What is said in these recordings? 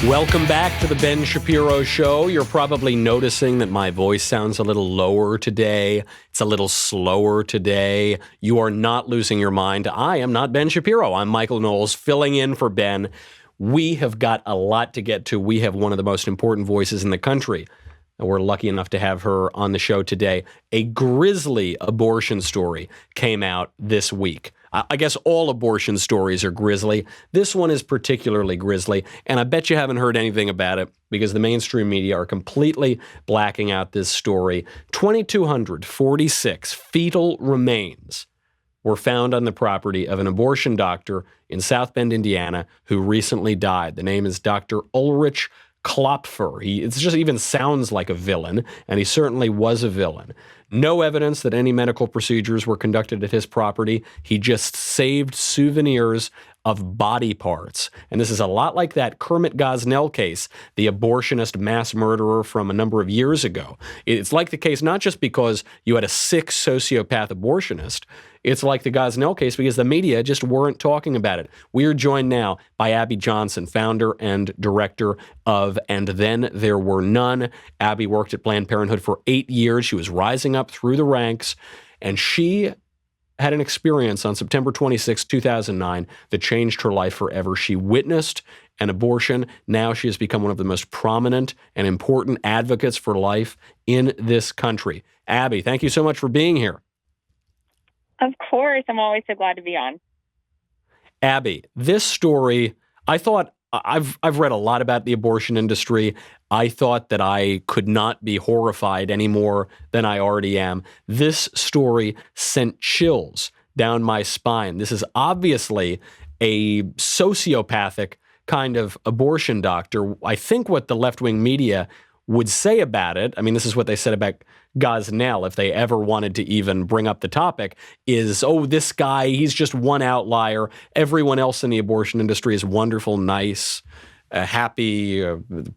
Welcome back to the Ben Shapiro Show. You're probably noticing that my voice sounds a little lower today. It's a little slower today. You are not losing your mind. I am not Ben Shapiro. I'm Michael Knowles filling in for Ben. We have got a lot to get to. We have one of the most important voices in the country. And we're lucky enough to have her on the show today. A grisly abortion story came out this week. I guess all abortion stories are grisly. This one is particularly grisly, and I bet you haven't heard anything about it because the mainstream media are completely blacking out this story. 2,246 fetal remains were found on the property of an abortion doctor in South Bend, Indiana, who recently died. The name is Dr. Ulrich Klopfer. It just even sounds like a villain, and he certainly was a villain. No evidence that any medical procedures were conducted at his property. He just saved souvenirs of body parts. And this is a lot like that Kermit Gosnell case, the abortionist mass murderer from a number of years ago. It's like the case not just because you had a sick sociopath abortionist. It's like the Gosnell case because the media just weren't talking about it. We are joined now by Abby Johnson, founder and director of And Then There Were None. Abby worked at Planned Parenthood for 8 years. She was rising up through the ranks, and she had an experience on September 26, 2009 that changed her life forever. She witnessed an abortion. Now she has become one of the most prominent and important advocates for life in this country. Abby, thank you so much for being here. Of course. I'm always so glad to be on. Abby, this story, I thought, I've read a lot about the abortion industry. I thought that I could not be horrified any more than I already am. This story sent chills down my spine. This is obviously a sociopathic kind of abortion doctor. I think what the left-wing media would say about it, I mean, this is what they said about Gosnell, if they ever wanted to even bring up the topic, is, oh, this guy, he's just one outlier. Everyone else in the abortion industry is wonderful, nice, happy,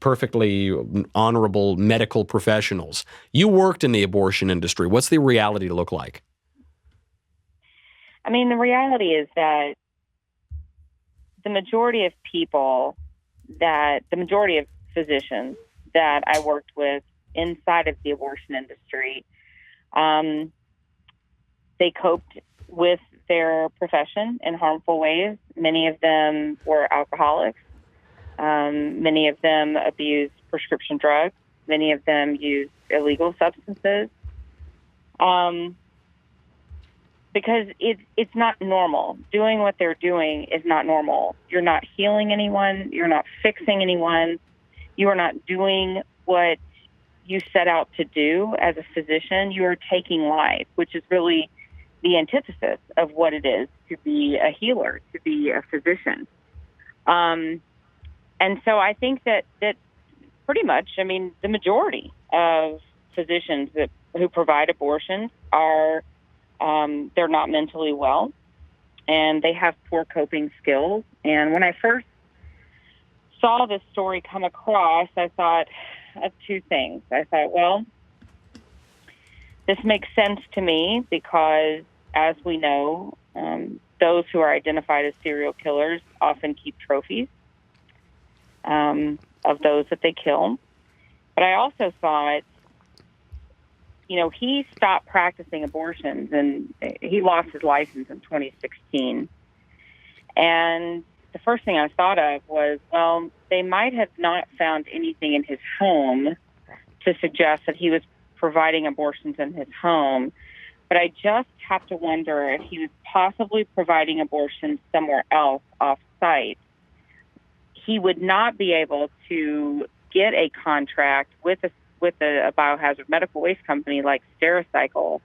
perfectly honorable medical professionals. You worked in the abortion industry. What's the reality look like? I mean, the reality is that the majority of physicians that I worked with inside of the abortion industry, they coped with their profession in harmful ways. Many of them were alcoholics. Many of them abused prescription drugs. Many of them used illegal substances. Because it's not normal. Doing what they're doing is not normal. You're not healing anyone. You're not fixing anyone. You are not doing what you set out to do as a physician. You are taking life, which is really the antithesis of what it is to be a healer, to be a physician. And so I think that pretty much, I mean, the majority of physicians who provide abortions are, they're not mentally well, and they have poor coping skills. And when I first saw this story come across, I thought of two things. I thought, well, this makes sense to me because, as we know, those who are identified as serial killers often keep trophies of those that they kill. But I also thought, he stopped practicing abortions, and he lost his license in 2016. And the first thing I thought of was, well, they might have not found anything in his home to suggest that he was providing abortions in his home. But I just have to wonder if he was possibly providing abortions somewhere else off-site. He would not be able to get a contract with a biohazard medical waste company like Stericycle.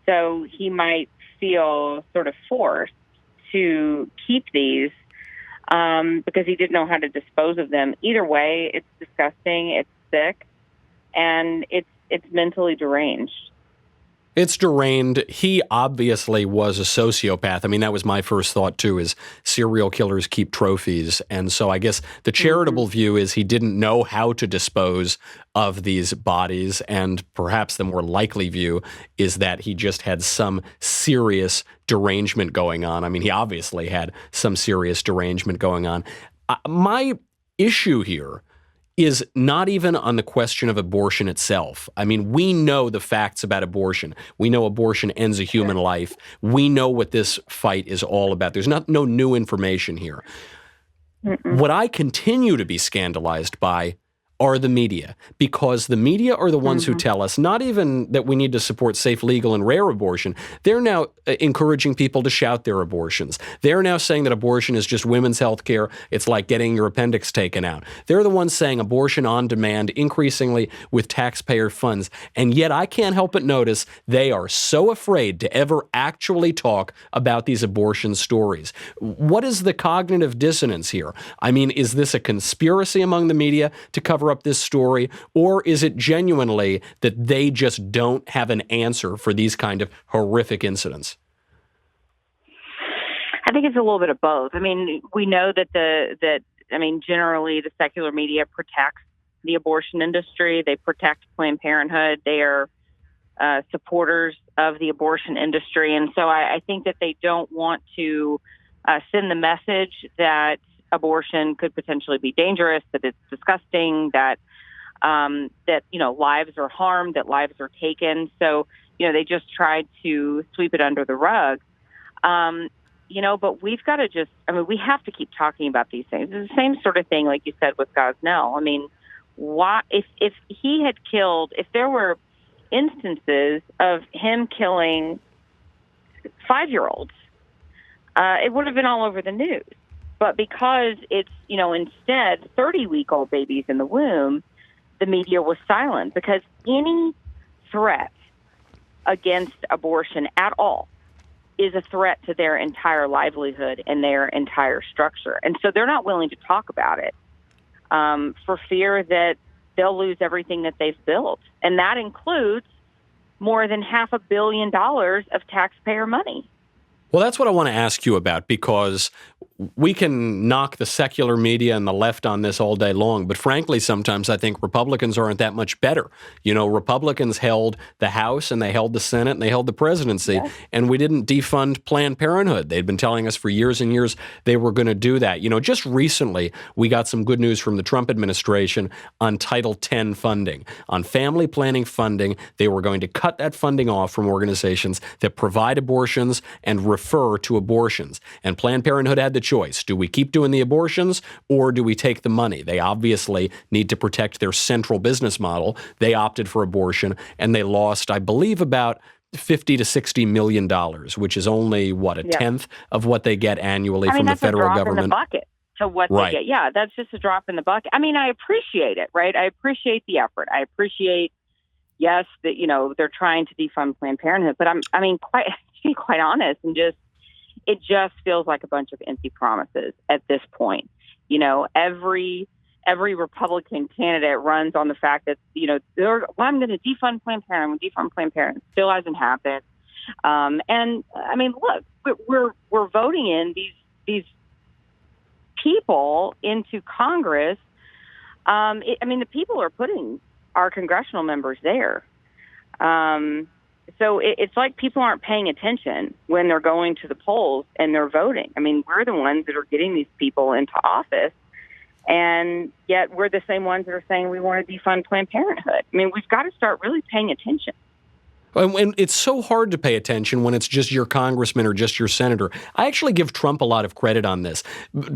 So he might feel sort of forced to keep these because he didn't know how to dispose of them. Either way, it's disgusting, it's sick, and it's mentally deranged. It's deranged. He obviously was a sociopath. I mean, that was my first thought, too, is serial killers keep trophies. And so I guess the charitable view is he didn't know how to dispose of these bodies. And perhaps the more likely view is that he just had some serious derangement going on. I mean, he obviously had some serious derangement going on. My issue here is not even on the question of abortion itself. I mean, we know the facts about abortion. We know abortion ends a human life. We know what this fight is all about. There's no new information here. What I continue to be scandalized by are the media, because the media are the ones who tell us not even that we need to support safe, legal, and rare abortion. They're now encouraging people to shout their abortions. They're now saying that abortion is just women's health care. It's like getting your appendix taken out. They're the ones saying abortion on demand, increasingly with taxpayer funds. And yet I can't help but notice they are so afraid to ever actually talk about these abortion stories. What is the cognitive dissonance here? I mean, is this a conspiracy among the media to cover up this story, or is it genuinely that they just don't have an answer for these kind of horrific incidents? I think it's a little bit of both. I mean, we know that generally the secular media protects the abortion industry. They protect Planned Parenthood. They are supporters of the abortion industry. And so I think that they don't want to send the message that abortion could potentially be dangerous, that it's disgusting, that lives are harmed, that lives are taken. So, they just tried to sweep it under the rug. But we've got to we have to keep talking about these things. It's the same sort of thing, like you said, with Gosnell. I mean, why, if he had killed, if there were instances of him killing 5-year-olds, it would have been all over the news. But because it's, instead 30-week-old babies in the womb, the media was silent, because any threat against abortion at all is a threat to their entire livelihood and their entire structure. And so they're not willing to talk about it for fear that they'll lose everything that they've built. And that includes more than $500 million of taxpayer money. Well, that's what I want to ask you about, because we can knock the secular media and the left on this all day long, but frankly, sometimes I think Republicans aren't that much better. Republicans held the House and they held the Senate and they held the presidency, and we didn't defund Planned Parenthood. They'd been telling us for years and years they were going to do that. Just recently, we got some good news from the Trump administration on Title X funding, on family planning funding. They were going to cut that funding off from organizations that provide abortions and refer to abortions. And Planned Parenthood had the choice. Do we keep doing the abortions, or do we take the money? They obviously need to protect their central business model. They opted for abortion, and they lost, I believe, about $50 to $60 million, which is only, a tenth of what they get annually from the federal government. That's a drop in the bucket to what they get. Yeah, that's just a drop in the bucket. I mean, I appreciate it, right? I appreciate the effort. I appreciate, yes, that, they're trying to defund Planned Parenthood, but to be quite honest, and it just feels like a bunch of empty promises at this point. Every Republican candidate runs on the fact that, I'm going to defund Planned Parenthood, defund Planned Parenthood. Still hasn't happened. Look, we're voting in these people into Congress. The people are putting our congressional members there. So it's like people aren't paying attention when they're going to the polls and they're voting. I mean, we're the ones that are getting these people into office, and yet we're the same ones that are saying we want to defund Planned Parenthood. I mean, we've got to start really paying attention. And it's so hard to pay attention when it's just your congressman or just your senator. I actually give Trump a lot of credit on this.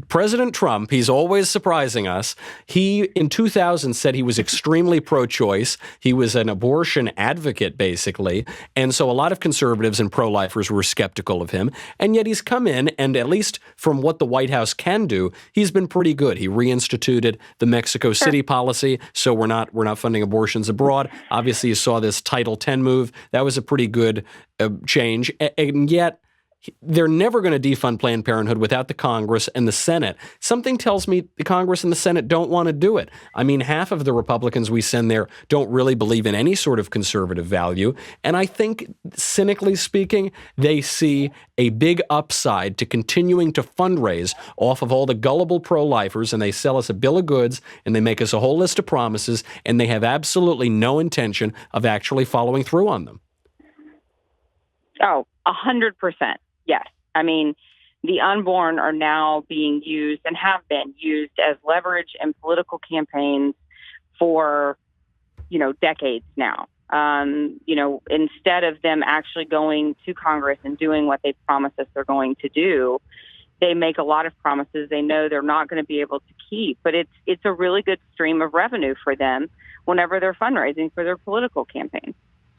President Trump, he's always surprising us. He, in 2000, said he was extremely pro-choice. He was an abortion advocate, basically. And so a lot of conservatives and pro-lifers were skeptical of him. And yet he's come in, and at least from what the White House can do, he's been pretty good. He reinstituted the Mexico City policy, so we're not funding abortions abroad. Obviously, you saw this Title X move. That was a pretty good change. And yet, they're never going to defund Planned Parenthood without the Congress and the Senate. Something tells me the Congress and the Senate don't want to do it. I mean, half of the Republicans we send there don't really believe in any sort of conservative value. And I think, cynically speaking, they see a big upside to continuing to fundraise off of all the gullible pro-lifers, and they sell us a bill of goods, and they make us a whole list of promises, and they have absolutely no intention of actually following through on them. Oh, 100%. Yes. I mean, The unborn are now being used and have been used as leverage in political campaigns for, decades now. Instead of them actually going to Congress and doing what they promised us they're going to do, they make a lot of promises they know they're not going to be able to keep. But it's a really good stream of revenue for them whenever they're fundraising for their political campaigns.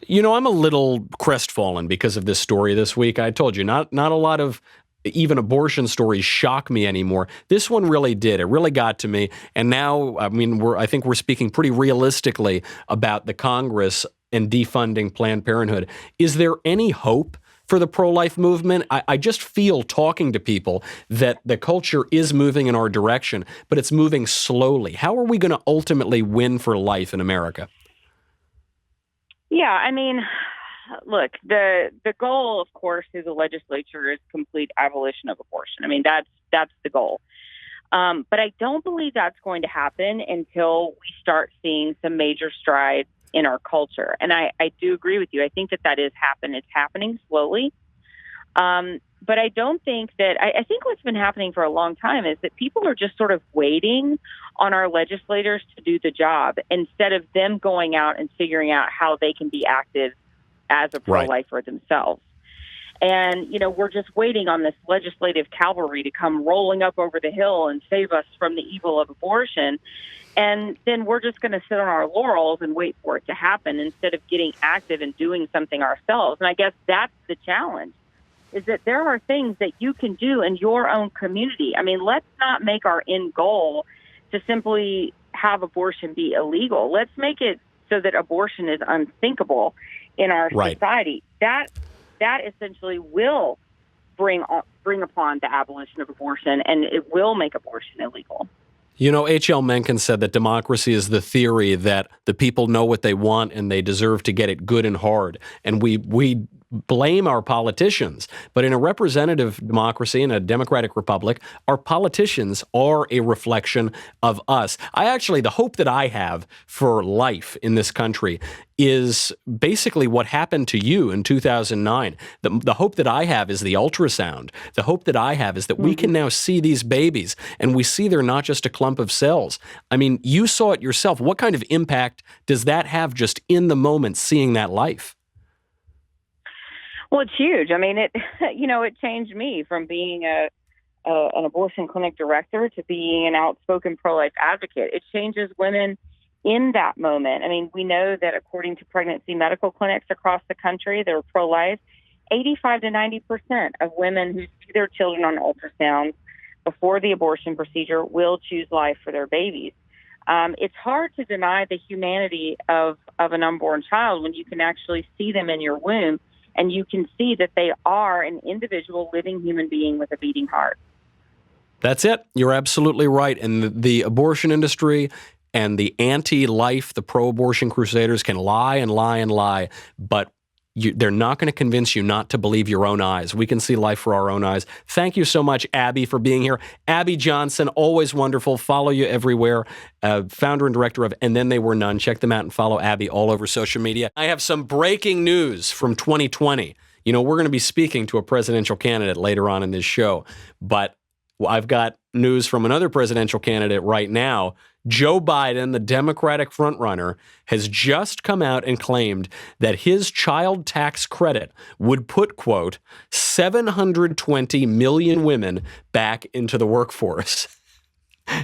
I'm a little crestfallen because of this story this week. I told you, not a lot of even abortion stories shock me anymore. This one really did. It really got to me. And now, I think we're speaking pretty realistically about the Congress and defunding Planned Parenthood. Is there any hope for the pro-life movement? I just feel, talking to people, that the culture is moving in our direction, but it's moving slowly. How are we going to ultimately win for life in America? Yeah, look, the goal, of course, through the legislature is complete abolition of abortion. That's the goal. But I don't believe that's going to happen until we start seeing some major strides in our culture. And I do agree with you. I think that is happening. It's happening slowly. But I don't think that, I think what's been happening for a long time is that people are just sort of waiting on our legislators to do the job instead of them going out and figuring out how they can be active as a pro-lifer themselves. And, we're just waiting on this legislative cavalry to come rolling up over the hill and save us from the evil of abortion. And then we're just going to sit on our laurels and wait for it to happen instead of getting active and doing something ourselves. And I guess that's the challenge, is that there are things that you can do in your own community. Let's not make our end goal to simply have abortion be illegal. Let's make it so that abortion is unthinkable in our society. That essentially will bring upon the abolition of abortion, and it will make abortion illegal. H.L. Mencken said that democracy is the theory that the people know what they want and they deserve to get it good and hard. And we blame our politicians. But in a representative democracy, in a democratic republic, our politicians are a reflection of us. The hope that I have for life in this country is basically what happened to you in 2009. The hope that I have is the ultrasound. The hope that I have is that we can now see these babies, and we see they're not just a clump of cells. You saw it yourself. What kind of impact does that have just in the moment, seeing that life? Well, it's huge. It changed me from being an abortion clinic director to being an outspoken pro-life advocate. It changes women in that moment. We know that according to pregnancy medical clinics across the country that are pro-life, 85 to 90% of women who see their children on ultrasound before the abortion procedure will choose life for their babies. It's hard to deny the humanity of an unborn child when you can actually see them in your womb and you can see that they are an individual living human being with a beating heart. That's it. You're absolutely right. And the abortion industry and the anti-life, the pro-abortion crusaders can lie and lie and lie, but they're not going to convince you not to believe your own eyes. We can see life for our own eyes. Thank you so much, Abby, for being here. Abby Johnson, always wonderful. Follow you everywhere. Founder and director of And Then They Were None. Check them out and follow Abby all over social media. I have some breaking news from 2020. We're going to be speaking to a presidential candidate later on in this show, but I've got news from another presidential candidate right now. Joe Biden, the Democratic frontrunner, has just come out and claimed that his child tax credit would put, quote, 720 million women back into the workforce.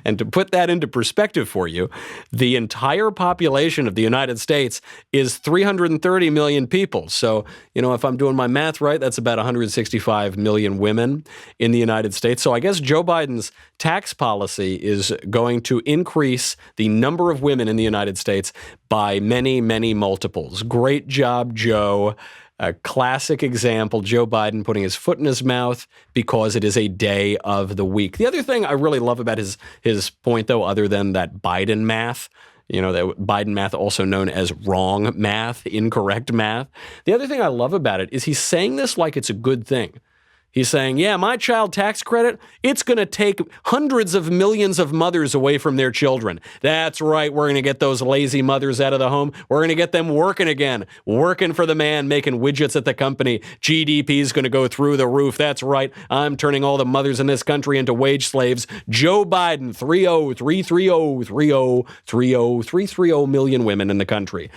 And to put that into perspective for you, the entire population of the United States is 330 million people. So, if I'm doing my math right, that's about 165 million women in the United States. So I guess Joe Biden's tax policy is going to increase the number of women in the United States by many, many multiples. Great job, Joe. A classic example, Joe Biden putting his foot in his mouth because it is a day of the week. The other thing I really love about his point, though, other than that Biden math, that Biden math, also known as wrong math, incorrect math. The other thing I love about it is he's saying this like it's a good thing. He's saying, yeah, my child tax credit, it's going to take hundreds of millions of mothers away from their children. That's right. We're going to get those lazy mothers out of the home. We're going to get them working again, working for the man, making widgets at the company. GDP is going to go through the roof. That's right. I'm turning all the mothers in this country into wage slaves. Joe Biden, 330 million women in the country.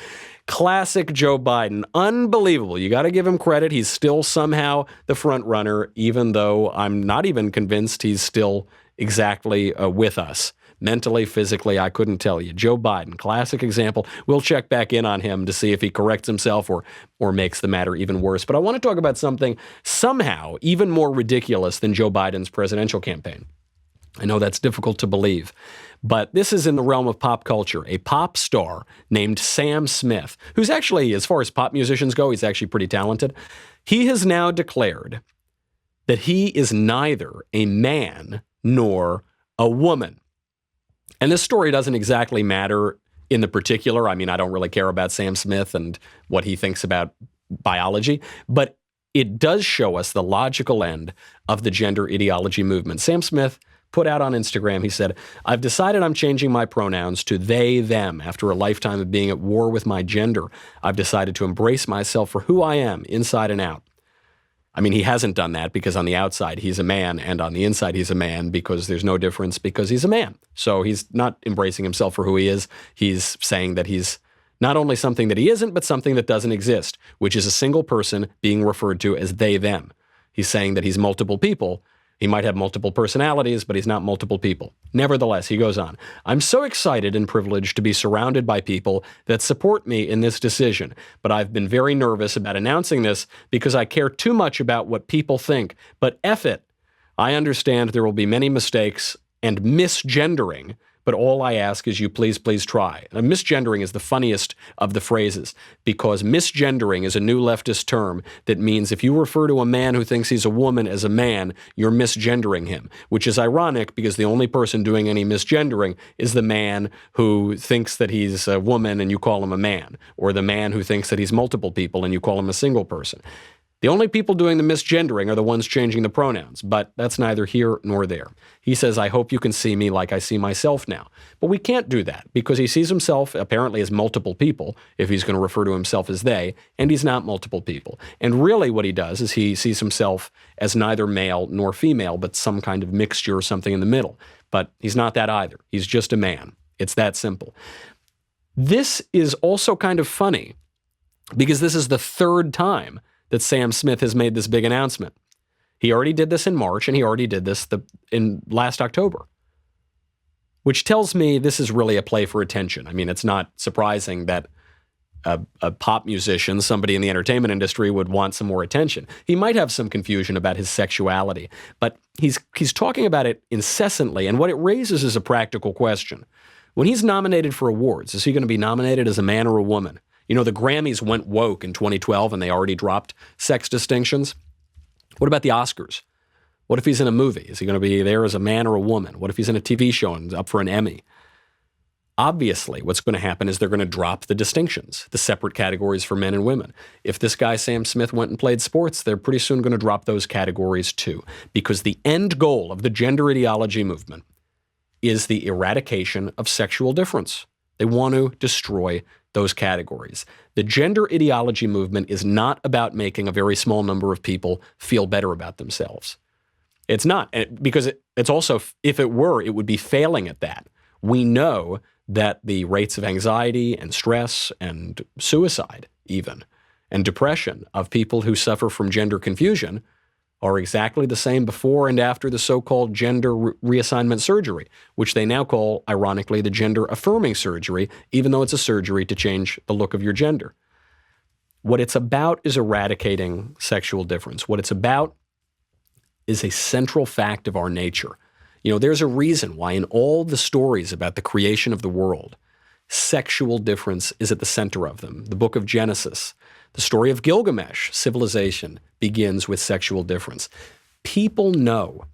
Classic Joe Biden. Unbelievable. You got to give him credit. He's still somehow the front runner, even though I'm not even convinced he's still exactly with us. Mentally, physically, I couldn't tell you. Joe Biden, classic example. We'll check back in on him to see if he corrects himself or makes the matter even worse. But I want to talk about something somehow even more ridiculous than Joe Biden's presidential campaign. I know that's difficult to believe, but this is in the realm of pop culture. A pop star named Sam Smith, who's actually, as far as pop musicians go, he's actually pretty talented. He has now declared that he is neither a man nor a woman. And this story doesn't exactly matter in the particular. I mean, I don't really care about Sam Smith and what he thinks about biology, but it does show us the logical end of the gender ideology movement. Sam Smith put out on Instagram, he said, I've decided I'm changing my pronouns to they, them. After a lifetime of being at war with my gender, I've decided to embrace myself for who I am, inside and out. I mean, he hasn't done that because on the outside he's a man and on the inside he's a man because there's no difference because he's a man. So he's not embracing himself for who he is. He's saying that he's not only something that he isn't, but something that doesn't exist, which is a single person being referred to as they, them. He's saying that he's multiple people. He might have multiple personalities, but he's not multiple people. Nevertheless, he goes on, I'm so excited and privileged to be surrounded by people that support me in this decision, but I've been very nervous about announcing this because I care too much about what people think. But F it. I understand there will be many mistakes and misgendering, but all I ask is you please try. Now, misgendering is the funniest of the phrases because misgendering is a new leftist term that means if you refer to a man who thinks he's a woman as a man, you're misgendering him, which is ironic because the only person doing any misgendering is the man who thinks that he's a woman and you call him a man, or the man who thinks that he's multiple people and you call him a single person. The only people doing the misgendering are the ones changing the pronouns, but that's neither here nor there. He says, I hope you can see me like I see myself now. But we can't do that because he sees himself apparently as multiple people, if he's going to refer to himself as they, and he's not multiple people. And really what he does is he sees himself as neither male nor female, but some kind of mixture or something in the middle. But he's not that either. He's just a man. It's that simple. This is also kind of funny because this is the third time that Sam Smith has made this big announcement. He already did this in March, and he already did this in last October, which tells me this is really a play for attention. I mean, it's not surprising that a pop musician, somebody in the entertainment industry, would want some more attention. He might have some confusion about his sexuality, but he's talking about it incessantly, and what it raises is a practical question. When he's nominated for awards, is he going to be nominated as a man or a woman? You know, the Grammys went woke in 2012 and they already dropped sex distinctions. What about the Oscars? What if he's in a movie? Is he going to be there as a man or a woman? What if he's in a TV show and up for an Emmy? Obviously, what's going to happen is they're going to drop the distinctions, the separate categories for men and women. If this guy, Sam Smith, went and played sports, they're pretty soon going to drop those categories too, because the end goal of the gender ideology movement is the eradication of sexual difference. They want to destroy those categories. The gender ideology movement is not about making a very small number of people feel better about themselves. It's not, because it's also, if it were, it would be failing at that. We know that the rates of anxiety and stress and suicide even, and depression of people who suffer from gender confusion are exactly the same before and after the so-called gender reassignment surgery, which they now call, ironically, the gender-affirming surgery, even though it's a surgery to change the look of your gender. What it's about is eradicating sexual difference. What it's about is a central fact of our nature. You know, there's a reason why in all the stories about the creation of the world, sexual difference is at the center of them. The book of Genesis, the story of Gilgamesh, civilization, begins with sexual difference. People know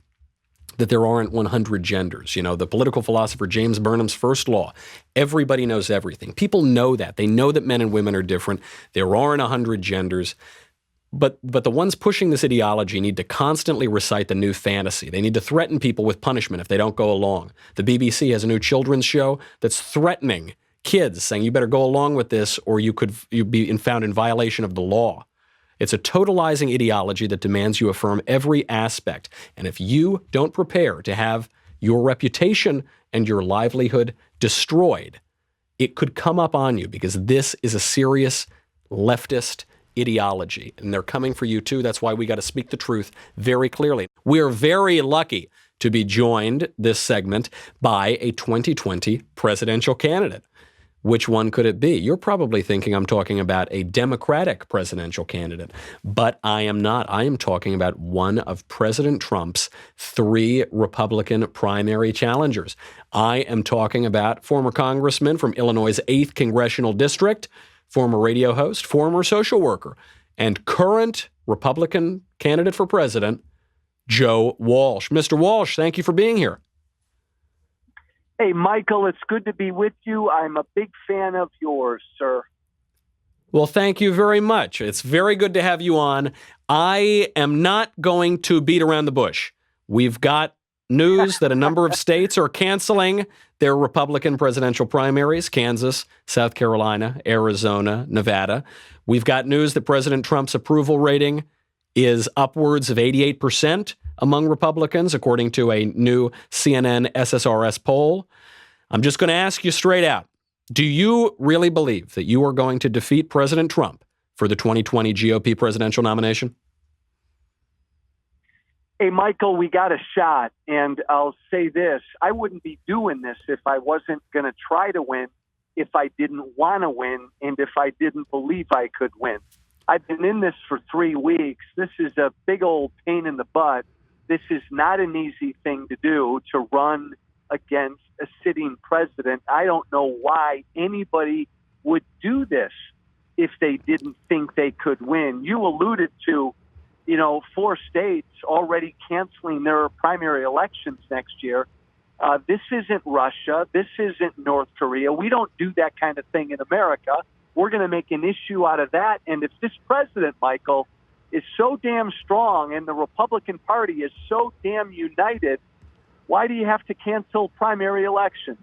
that there aren't 100 genders. You know, the political philosopher James Burnham's first law, everybody knows everything. People know that. They know that men and women are different. There aren't 100 genders. But the ones pushing this ideology need to constantly recite the new fantasy. They need to threaten people with punishment if they don't go along. The BBC has a new children's show that's threatening kids, saying you better go along with this or you'd be found in violation of the law. It's a totalizing ideology that demands you affirm every aspect. And if you don't prepare to have your reputation and your livelihood destroyed, it could come up on you, because this is a serious leftist ideology. And they're coming for you too. That's why we got to speak the truth very clearly. We're very lucky to be joined this segment by a 2020 presidential candidate. Which one could it be? You're probably thinking I'm talking about a Democratic presidential candidate, but I am not. I am talking about one of President Trump's 3 Republican primary challengers. I am talking about former congressman from Illinois' 8th Congressional District, former radio host, former social worker, and current Republican candidate for president, Joe Walsh. Mr. Walsh, thank you for being here. Hey, Michael, it's good to be with you. I'm a big fan of yours, sir. Well, thank you very much. It's very good to have you on. I am not going to beat around the bush. We've got news that a number of states are canceling their Republican presidential primaries: Kansas, South Carolina, Arizona, Nevada. We've got news that President Trump's approval rating is upwards of 88% among Republicans, according to a new CNN SSRS poll. I'm just going to ask you straight out, do you really believe that you are going to defeat President Trump for the 2020 GOP presidential nomination? Hey, Michael, we got a shot. And I'll say this, I wouldn't be doing this if I wasn't going to try to win, if I didn't want to win, and if I didn't believe I could win. I've been in this for 3 weeks. This is a big old pain in the butt. This is not an easy thing to do, to run against a sitting president. I don't know why anybody would do this if they didn't think they could win. You alluded to, 4 states already canceling their primary elections next year. This isn't Russia. This isn't North Korea. We don't do that kind of thing in America. We're going to make an issue out of that. And if this president, Michael, is so damn strong and the Republican Party is so damn united, why do you have to cancel primary elections?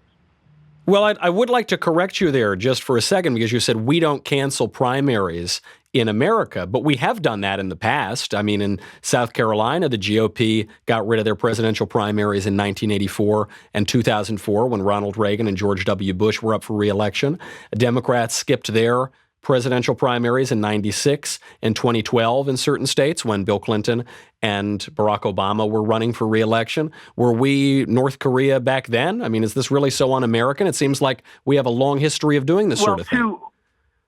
Well, I would like to correct you there just for a second, because you said we don't cancel primaries in America, but we have done that in the past. I mean, in South Carolina, the GOP got rid of their presidential primaries in 1984 and 2004 when Ronald Reagan and George W. Bush were up for re-election. Democrats skipped their presidential primaries in 96 and 2012 in certain states when Bill Clinton and Barack Obama were running for re-election. Were we North Korea back then? I mean, is this really so un-American? It seems like we have a long history of doing this sort of thing.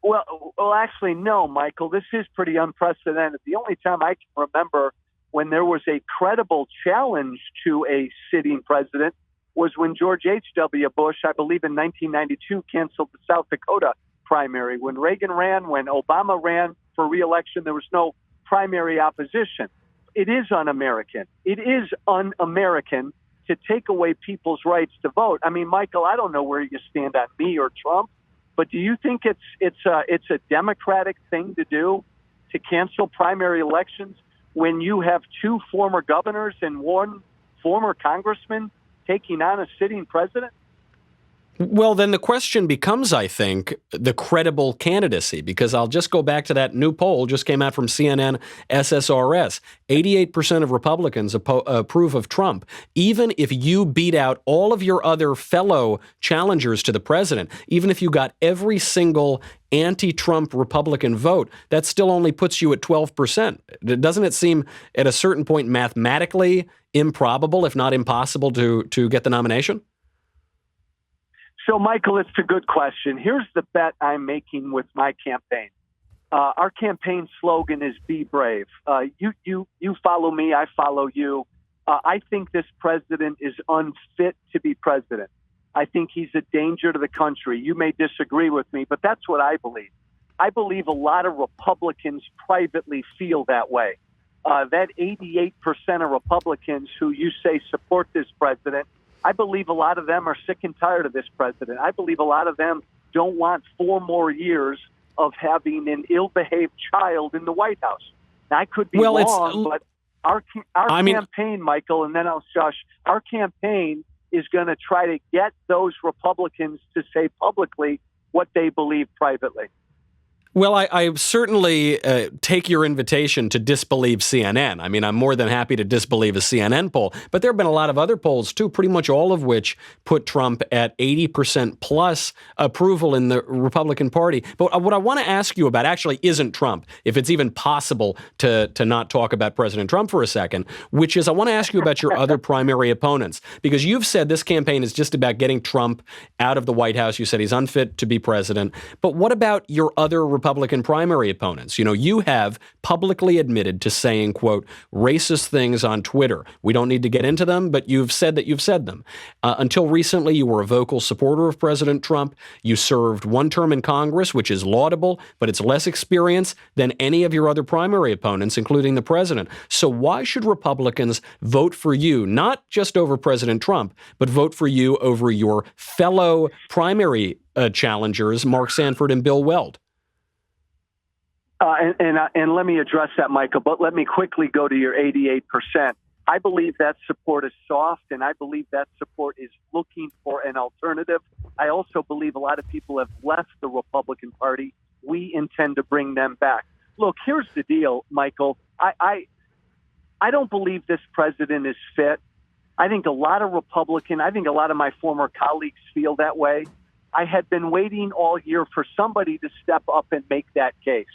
Well, actually, no, Michael. This is pretty unprecedented. The only time I can remember when there was a credible challenge to a sitting president was when George H.W. Bush, I believe in 1992, canceled the South Dakota primary. When Reagan ran, when Obama ran for re-election, there was no primary opposition. It is un-American. It is un-American to take away people's rights to vote. I mean, Michael, I don't know where you stand on me or Trump, but do you think it's a democratic thing to do, to cancel primary elections when you have 2 former governors and 1 former congressman taking on a sitting president? Well, then the question becomes, I think, the credible candidacy, because I'll just go back to that new poll just came out from CNN SSRS. 88% of Republicans approve of Trump. Even if you beat out all of your other fellow challengers to the president, even if you got every single anti-Trump Republican vote, that still only puts you at 12%. Doesn't it seem at a certain point mathematically improbable, if not impossible, to get the nomination? So, Michael, it's a good question. Here's the bet I'm making with my campaign. Our campaign slogan is "Be brave." You follow me, I follow you. I think this president is unfit to be president. I think he's a danger to the country. You may disagree with me, but that's what I believe. I believe a lot of Republicans privately feel that way. That 88% of Republicans who you say support this president, I believe a lot of them are sick and tired of this president. I believe a lot of them don't want 4 more years of having an ill-behaved child in the White House. I could be Well, wrong, but our campaign, Michael, and then I'll shush. Our campaign is going to try to get those Republicans to say publicly what they believe privately. Well, I certainly take your invitation to disbelieve CNN. I mean, I'm more than happy to disbelieve a CNN poll, but there have been a lot of other polls too, pretty much all of which put Trump at 80% plus approval in the Republican Party. But what I want to ask you about actually isn't Trump, if it's even possible to not talk about President Trump for a second, which is I want to ask you about your other primary opponents, because you've said this campaign is just about getting Trump out of the White House. You said he's unfit to be president. But what about your other Republican primary opponents? You know, you have publicly admitted to saying, quote, racist things on Twitter. We don't need to get into them, but you've said that you've said them. Until recently, you were a vocal supporter of President Trump. You served one term in Congress, which is laudable, but it's less experience than any of your other primary opponents, including the president. So why should Republicans vote for you, not just over President Trump, but vote for you over your fellow primary challengers, Mark Sanford and Bill Weld? And let me address that, Michael, but let me quickly go to your 88%. I believe that support is soft, and I believe that support is looking for an alternative. I also believe a lot of people have left the Republican Party. We intend to bring them back. Look, here's the deal, Michael. I don't believe this president is fit. I think a lot of my former colleagues feel that way. I had been waiting all year for somebody to step up and make that case.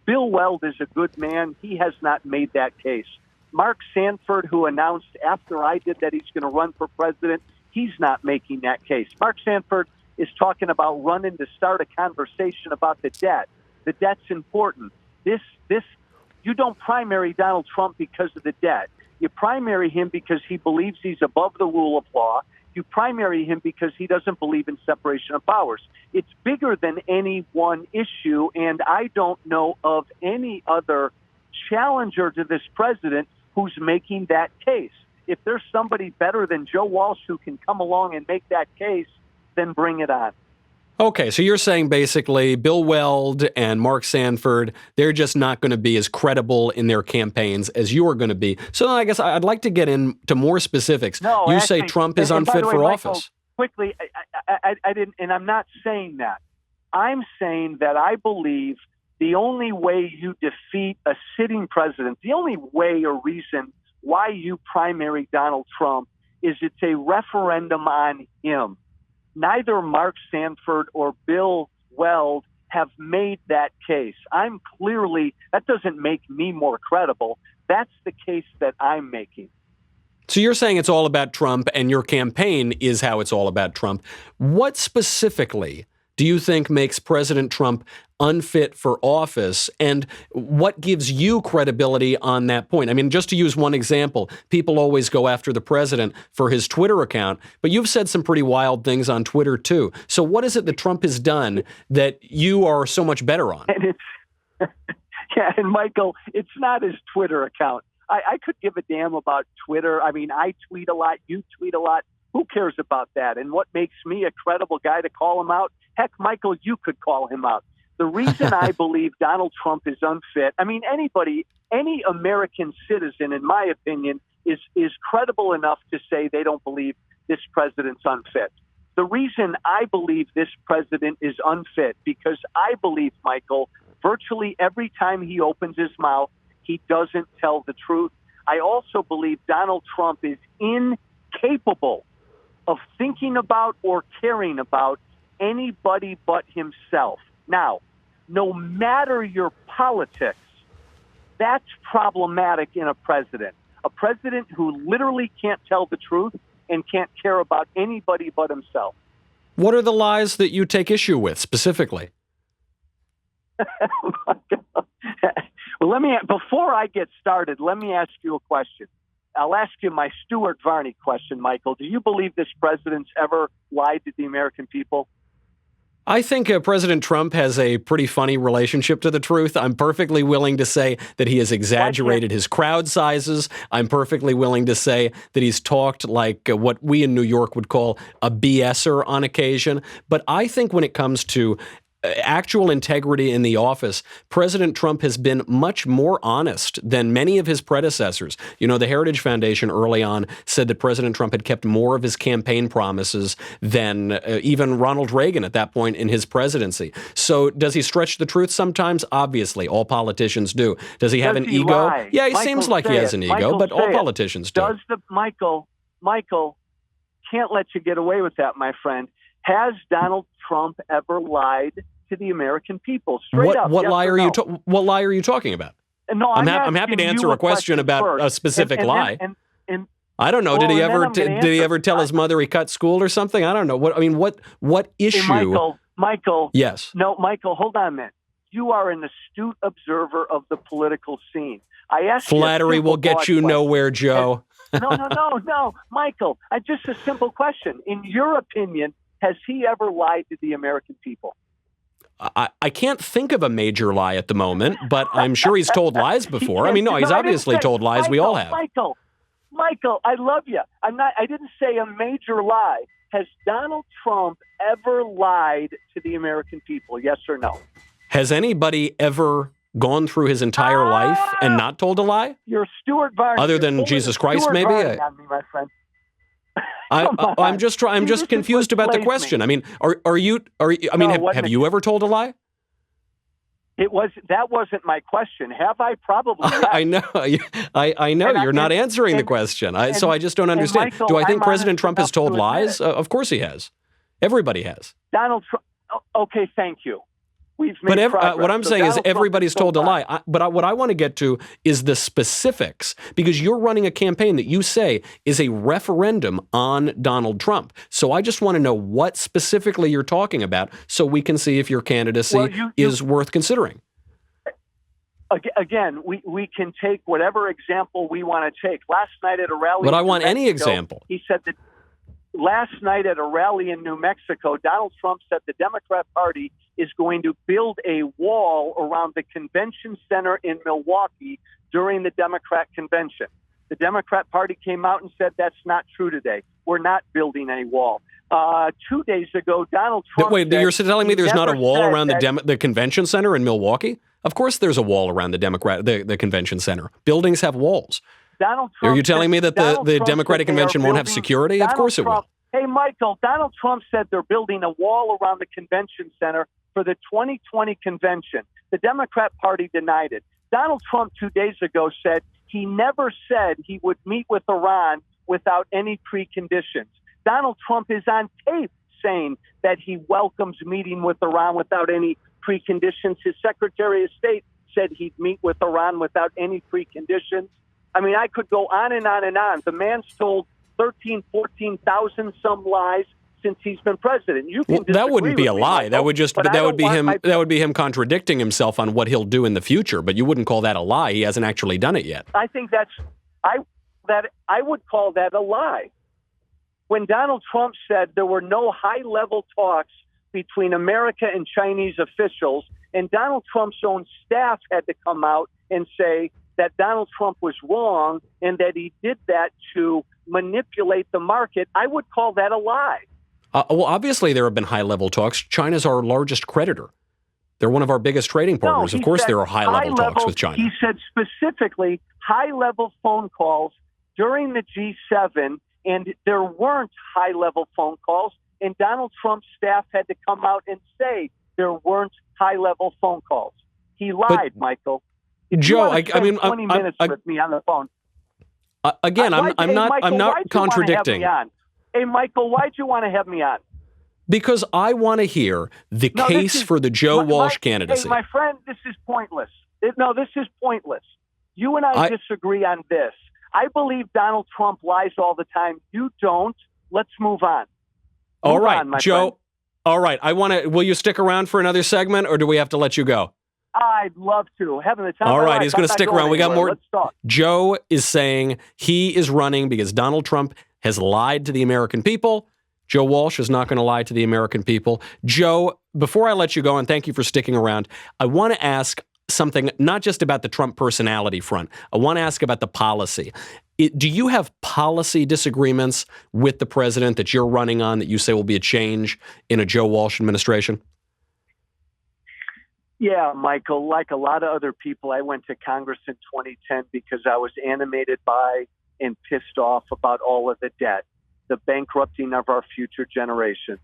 Bill Weld is a good man. He has not made that case. Mark Sanford, who announced after I did that he's going to run for president, he's not making that case. Mark Sanford is talking about running to start a conversation about the debt. The debt's important. You don't primary Donald Trump because of the debt. You primary him because he believes he's above the rule of law. You primary him because he doesn't believe in separation of powers. It's bigger than any one issue, and I don't know of any other challenger to this president who's making that case. If there's somebody better than Joe Walsh who can come along and make that case, then bring it on. Okay, so you're saying basically Bill Weld and Mark Sanford, they're just not going to be as credible in their campaigns as you are going to be. So I guess I'd like to get into more specifics. No, you actually, say Trump is unfit for Michael, office. Quickly, I didn't, and I'm not saying that. I'm saying that I believe the only way you defeat a sitting president, the only way or reason why you primary Donald Trump is it's a referendum on him. Neither Mark Sanford or Bill Weld have made that case. That doesn't make me more credible. That's the case that I'm making. So you're saying it's all about Trump, and your campaign is how it's all about Trump. What specifically do you think makes President Trump unfit for office, and what gives you credibility on that point? I mean, just to use one example, people always go after the president for his Twitter account, but you've said some pretty wild things on Twitter too. So what is it that Trump has done that you are so much better on? And Michael, it's not his Twitter account. I could give a damn about Twitter. I mean, I tweet a lot, you tweet a lot. Who cares about that? And what makes me a credible guy to call him out? Heck, Michael, you could call him out. The reason I believe Donald Trump is unfit, I mean, any American citizen, in my opinion, is credible enough to say they don't believe this president's unfit. The reason I believe this president is unfit, because I believe, Michael, virtually every time he opens his mouth, he doesn't tell the truth. I also believe Donald Trump is incapable of thinking about or caring about anybody but himself. Now, no matter your politics, that's problematic in a president. A president who literally can't tell the truth and can't care about anybody but himself. What are the lies that you take issue with specifically? Well, before I get started, let me ask you a question. I'll ask you my Stuart Varney question, Michael. Do you believe this president's ever lied to the American people? I think President Trump has a pretty funny relationship to the truth. I'm perfectly willing to say that he has exaggerated his crowd sizes. I'm perfectly willing to say that he's talked like what we in New York would call a BSer on occasion. But I think when it comes to actual integrity in the office, President Trump has been much more honest than many of his predecessors. You know, the Heritage Foundation early on said that President Trump had kept more of his campaign promises than even Ronald Reagan at that point in his presidency. So does he stretch the truth sometimes? Obviously, all politicians do. Does he have an ego? Lie? Yeah, he Michael, seems like he has an ego, but all politicians do. Michael, can't let you get away with that, my friend. Has Donald Trump ever lied to the American people? Straight up. What yes lie or are no? you? What lie are you talking about? No, I'm happy to answer a question about first. a specific lie. And I don't know. well, Did he ever tell his mother he cut school or something? I don't know. What issue? Hey, Michael. Yes. No, Michael. Hold on a minute. You are an astute observer of the political scene. I asked Flattery will get you nowhere, Joe. No, Michael. Just a simple question. In your opinion, has he ever lied to the American people? I can't think of a major lie at the moment, but I'm sure he's told lies before. I mean, no, he's obviously told lies. Michael, we all have. Michael, I love you. I didn't say a major lie. Has Donald Trump ever lied to the American people? Yes or no? Has anybody ever gone through his entire life and not told a lie? You're Stuart Varney. Other than Jesus Christ, maybe? On me, my friend. I'm just confused about the question. I mean, have you ever told a lie? That wasn't my question. Have I? Probably. Yes. I know you're not answering the question. So I just don't understand. Michael, do I think President Trump has told to lies? Of course he has. Everybody has. Donald Trump. Okay, thank you. But what I'm saying is everybody's told a lie. But what I want to get to is the specifics, because you're running a campaign that you say is a referendum on Donald Trump. So I just want to know what specifically you're talking about so we can see if your candidacy is worth considering. Again, we can take whatever example we want to take. Last night at a rally, but I want any example. He said that last night at a rally in New Mexico, Donald Trump said the Democrat Party is going to build a wall around the convention center in Milwaukee during the Democrat convention. The Democrat Party came out and said that's not true today. We're not building a wall. 2 days ago, Donald Trump Wait, you're telling me there's not a wall around the convention center in Milwaukee? Of course there's a wall around the convention center. Buildings have walls. Donald Trump are you telling me that the Democratic convention won't have security? Of course it will. Hey, Michael, Donald Trump said they're building a wall around the convention center for the 2020 convention. The Democrat Party denied it. Donald Trump 2 days ago said he never said he would meet with Iran without any preconditions. Donald Trump is on tape saying that he welcomes meeting with Iran without any preconditions. His Secretary of State said he'd meet with Iran without any preconditions. I mean, I could go on and on and on. The man's told 14,000 some lies since he's been president. That wouldn't be a lie. That would be him contradicting himself on what he'll do in the future. But you wouldn't call that a lie. He hasn't actually done it yet. I think I would call that a lie. When Donald Trump said there were no high-level talks between America and Chinese officials, and Donald Trump's own staff had to come out and say that Donald Trump was wrong and that he did that to manipulate the market, I would call that a lie. Well, obviously there have been high-level talks. China's our largest creditor. They're one of our biggest trading partners. Of course there are high-level talks with China. He said specifically high-level phone calls during the G7, and there weren't high-level phone calls, and Donald Trump's staff had to come out and say there weren't high-level phone calls. He lied, Michael. Joe, I mean, 20 minutes with me on the phone. Again, I'm not contradicting. Hey, Michael, why'd you want to have me on? Because I want to hear the case for the Joe Walsh candidacy. Hey, my friend, this is pointless. This is pointless. You and I disagree on this. I believe Donald Trump lies all the time. You don't. Let's move on. All right, Joe. Friend. All right. Will you stick around for another segment, or do we have to let you go? I'd love to. Having the time. All right, he's going to stick around. We got more. Let's talk. Joe is saying he is running because Donald Trump has lied to the American people. Joe Walsh is not going to lie to the American people. Joe, before I let you go, and thank you for sticking around, I want to ask something not just about the Trump personality front. I want to ask about the policy. Do you have policy disagreements with the president that you're running on that you say will be a change in a Joe Walsh administration? Yeah, Michael, like a lot of other people, I went to Congress in 2010 because I was animated by and pissed off about all of the debt, the bankrupting of our future generations.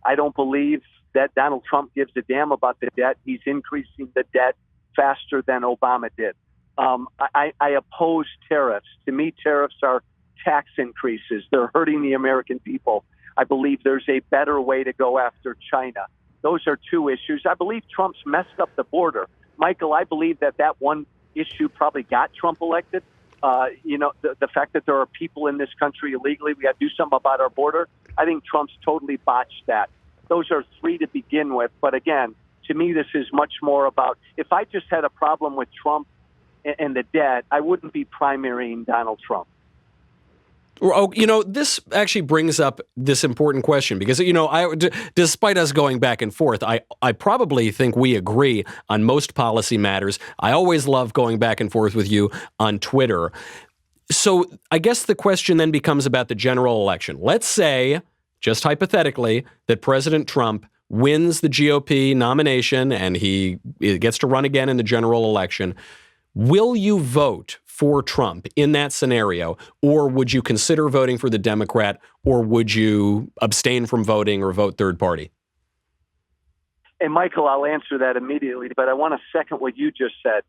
I don't believe that Donald Trump gives a damn about the debt. He's increasing the debt faster than Obama did. I oppose tariffs. To me, tariffs are tax increases. They're hurting the American people. I believe there's a better way to go after China. Those are two issues. I believe Trump's messed up the border. Michael, I believe that one issue probably got Trump elected. The fact that there are people in this country illegally, we got to do something about our border. I think Trump's totally botched that. Those are three to begin with. But again, to me, this is much more about, if I just had a problem with Trump and the debt, I wouldn't be primarying Donald Trump. Oh, this actually brings up this important question because, despite us going back and forth, I probably think we agree on most policy matters. I always love going back and forth with you on Twitter. So I guess the question then becomes about the general election. Let's say, just hypothetically, that President Trump wins the GOP nomination and he gets to run again in the general election. Will you vote for Trump in that scenario, or would you consider voting for the Democrat, or would you abstain from voting or vote third party? And Michael, I'll answer that immediately, but I want to second what you just said.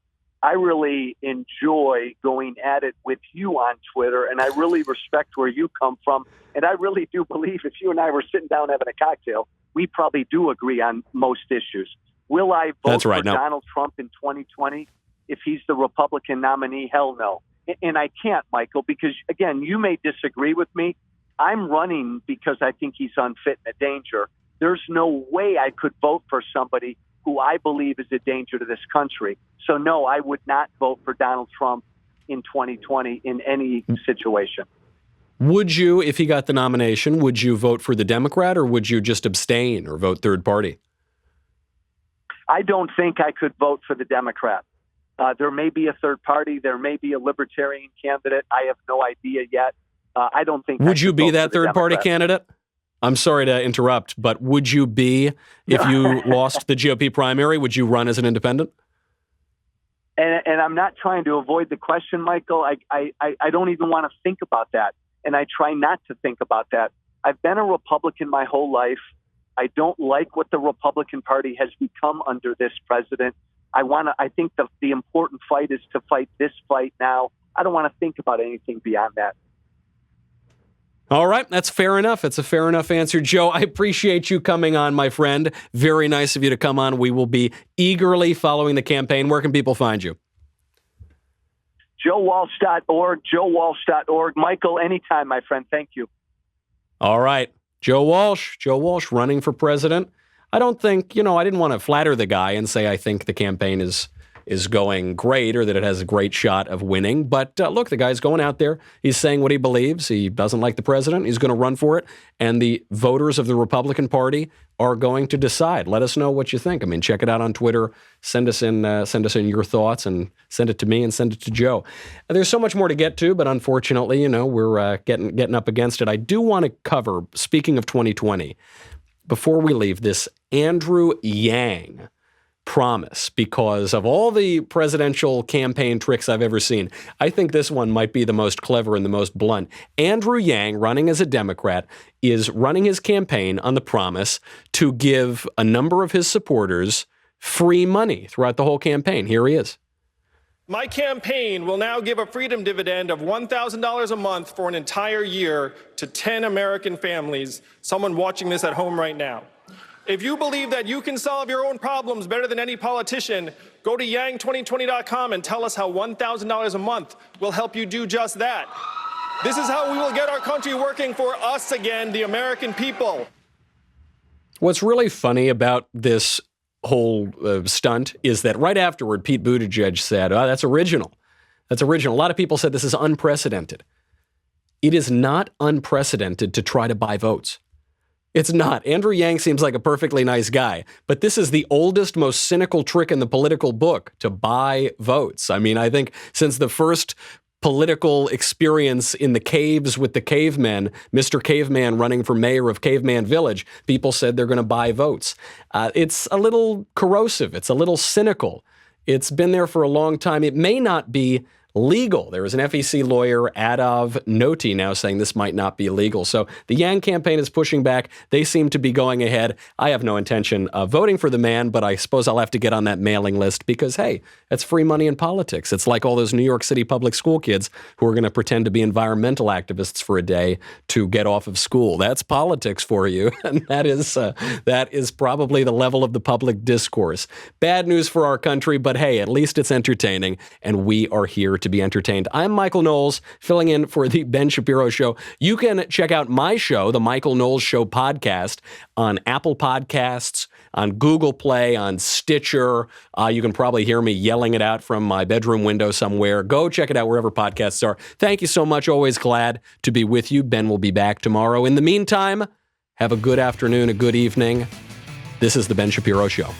I really enjoy going at it with you on Twitter, and I really respect where you come from. And I really do believe if you and I were sitting down having a cocktail, we probably do agree on most issues. Will I vote for Donald Trump in 2020? If he's the Republican nominee, hell no. And I can't, Michael, because, again, you may disagree with me. I'm running because I think he's unfit and a danger. There's no way I could vote for somebody who I believe is a danger to this country. So, no, I would not vote for Donald Trump in 2020 in any situation. Would you, if he got the nomination, would you vote for the Democrat or would you just abstain or vote third party? I don't think I could vote for the Democrat. There may be a third party. There may be a libertarian candidate. I have no idea yet. I don't think. Would you be that third party candidate? I'm sorry to interrupt, but would you be, if you lost the GOP primary, would you run as an independent? And I'm not trying to avoid the question, Michael. I don't even want to think about that. And I try not to think about that. I've been a Republican my whole life. I don't like what the Republican Party has become under this president. I think the important fight is to fight this fight now. I don't want to think about anything beyond that. All right. That's fair enough. It's a fair enough answer. Joe, I appreciate you coming on, my friend. Very nice of you to come on. We will be eagerly following the campaign. Where can people find you? JoeWalsh.org, JoeWalsh.org. Michael, anytime, my friend. Thank you. All right. Joe Walsh running for president. I don't think, I didn't want to flatter the guy and say I think the campaign is going great or that it has a great shot of winning. But look, the guy's going out there. He's saying what he believes. He doesn't like the president. He's going to run for it. And the voters of the Republican Party are going to decide. Let us know what you think. I mean, check it out on Twitter. Send us in your thoughts and send it to me and send it to Joe. There's so much more to get to, but unfortunately, we're getting up against it. I do want to cover, speaking of 2020, before we leave, this Andrew Yang promise, because of all the presidential campaign tricks I've ever seen, I think this one might be the most clever and the most blunt. Andrew Yang, running as a Democrat, is running his campaign on the promise to give a number of his supporters free money throughout the whole campaign. Here he is. My campaign will now give a freedom dividend of $1,000 a month for an entire year to 10 American families, someone watching this at home right now. If you believe that you can solve your own problems better than any politician, go to yang2020.com and tell us how $1,000 a month will help you do just that. This is how we will get our country working for us again, the American people. What's really funny about this whole stunt is that right afterward, Pete Buttigieg said, "Oh, that's original. That's original." A lot of people said this is unprecedented. It is not unprecedented to try to buy votes. It's not. Andrew Yang seems like a perfectly nice guy, but this is the oldest, most cynical trick in the political book, to buy votes. I mean, I think since the first political experience in the caves with the cavemen, Mr. Caveman running for mayor of Caveman Village, people said they're going to buy votes. It's a little corrosive. It's a little cynical. It's been there for a long time. It may not be legal. There is an FEC lawyer, Adav Noti, now saying this might not be legal. So the Yang campaign is pushing back. They seem to be going ahead. I have no intention of voting for the man, but I suppose I'll have to get on that mailing list because, hey, that's free money in politics. It's like all those New York City public school kids who are going to pretend to be environmental activists for a day to get off of school. That's politics for you. And that is probably the level of the public discourse. Bad news for our country, but hey, at least it's entertaining, and we are here to be entertained. I'm Michael Knowles, filling in for the Ben Shapiro Show. You can check out my show, the Michael Knowles Show podcast, on Apple Podcasts, on Google Play, on Stitcher. You can probably hear me yelling it out from my bedroom window somewhere. Go check it out wherever podcasts are. Thank you so much. Always glad to be with you. Ben will be back tomorrow. In the meantime, have a good afternoon, a good evening. This is the Ben Shapiro Show.